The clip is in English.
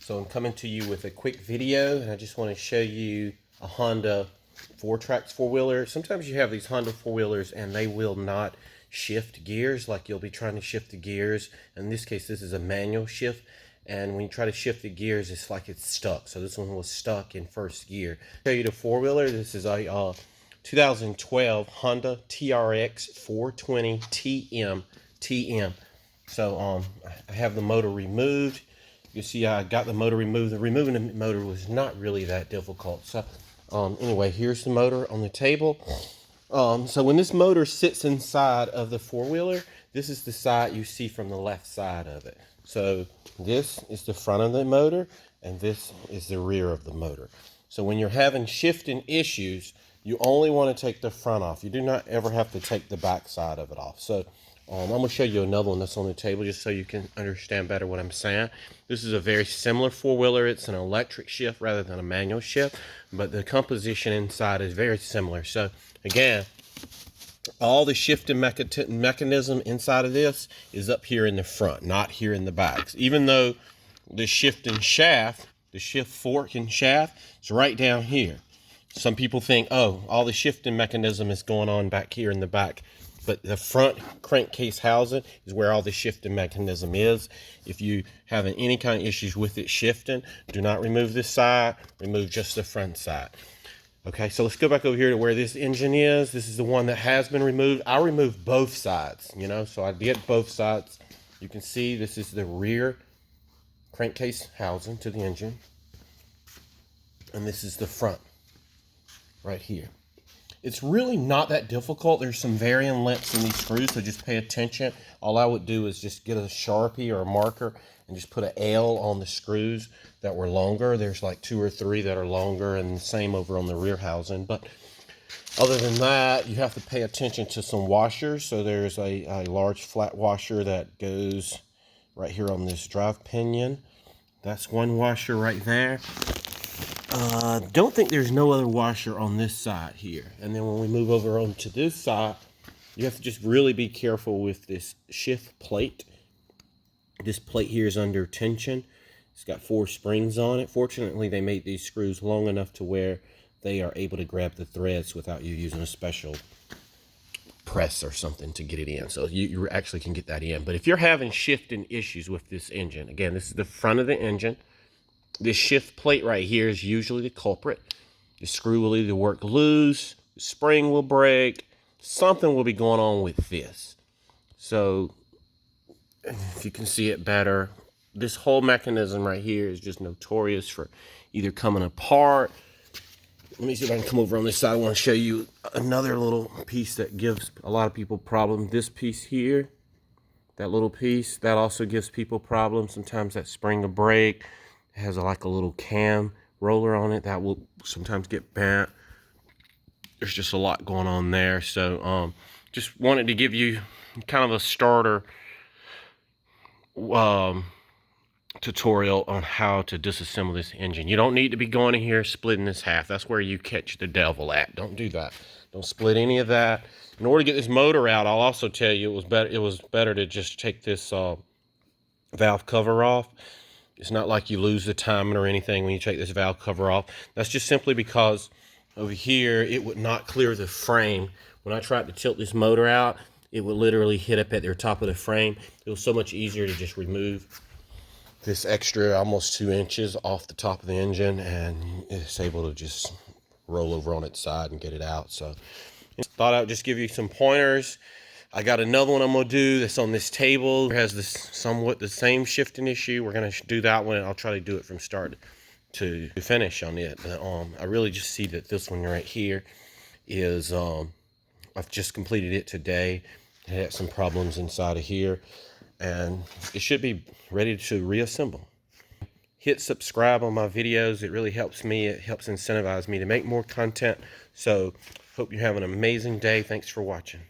So I'm coming to you with a quick video, and I just want to show you a Honda 4Trax four-wheeler. Sometimes you have these Honda four-wheelers and they will not shift gears, like you'll be trying to shift the gears. In this case, this is a manual shift, and when you try to shift the gears, it's like it's stuck. So this one was stuck in first gear. I'll show you the four-wheeler. This is a 2012 Honda TRX420TM. So I have the motor removed. You see, I got the motor removed. Removing the motor was not really that difficult. So anyway, here's the motor on the table. So when this motor sits inside of the four-wheeler, this is the side you see from the left side of it. So this is the front of the motor, and this is the rear of the motor. So when you're having shifting issues, you only want to take the front off. You do not ever have to take the back side of it off. So I'm going to show you another one that's on the table just so you can understand better what I'm saying. This is a very similar four-wheeler. It's an electric shift rather than a manual shift, but the composition inside is very similar. So again, all the shifting mechanism inside of this is up here in the front, not here in the backs. Even though the shifting shaft, the shift fork and shaft, is right down here. Some people think, oh, all the shifting mechanism is going on back here in the back. But the front crankcase housing is where all the shifting mechanism is. If you having any kind of issues with it shifting, do not remove this side, remove just the front side. Okay, so let's go back over here to where this engine is. This is the one that has been removed. I removed both sides, so I did both sides. You can see this is the rear crankcase housing to the engine. And this is the front right here. It's really not that difficult. There's some varying lengths in these screws, so just pay attention. All I would do is just get a Sharpie or a marker and just put an L on the screws that were longer. There's like 2 or 3 that are longer, and the same over on the rear housing. But other than that, you have to pay attention to some washers. So there's a large flat washer that goes right here on this drive pinion. That's one washer right there. Don't think there's no other washer on this side here. And then when we move over onto this side, you have to just really be careful with this shift plate. This plate here is under tension. It's got 4 springs on it. Fortunately, they made these screws long enough to where they are able to grab the threads without you using a special press or something to get it in. So you actually can get that in. But if you're having shifting issues with this engine, again, this is the front of the engine. This shift plate right here is usually the culprit. The screw will either work loose, the spring will break, something will be going on with this. So if you can see it better, this whole mechanism right here is just notorious for either coming apart. Let me see if I can come over on this side. I want to show you another little piece that gives a lot of people problems. This piece here, that little piece, that also gives people problems. Sometimes that spring will break. It has like a little cam roller on it that will sometimes get bent. There's just a lot going on there. So just wanted to give you kind of a starter tutorial on how to disassemble this engine. You don't need to be going in here splitting this half. That's where you catch the devil at. Don't do that. Don't split any of that. In order to get this motor out, I'll also tell you it was better to just take this valve cover off. It's not like you lose the timing or anything when you take this valve cover off. That's just simply because over here, it would not clear the frame. When I tried to tilt this motor out, it would literally hit up at the top of the frame. It was so much easier to just remove this extra almost 2 inches off the top of the engine, and it's able to just roll over on its side and get it out. So thought I would just give you some pointers. I got another one I'm going to do that's on this table. It has this somewhat the same shifting issue. We're going to do that one, and I'll try to do it from start to finish on it. But I really just see that this one right here is, I've just completed it today. It had some problems inside of here, and it should be ready to reassemble. Hit subscribe on my videos. It really helps me. It helps incentivize me to make more content. So hope you have an amazing day. Thanks for watching.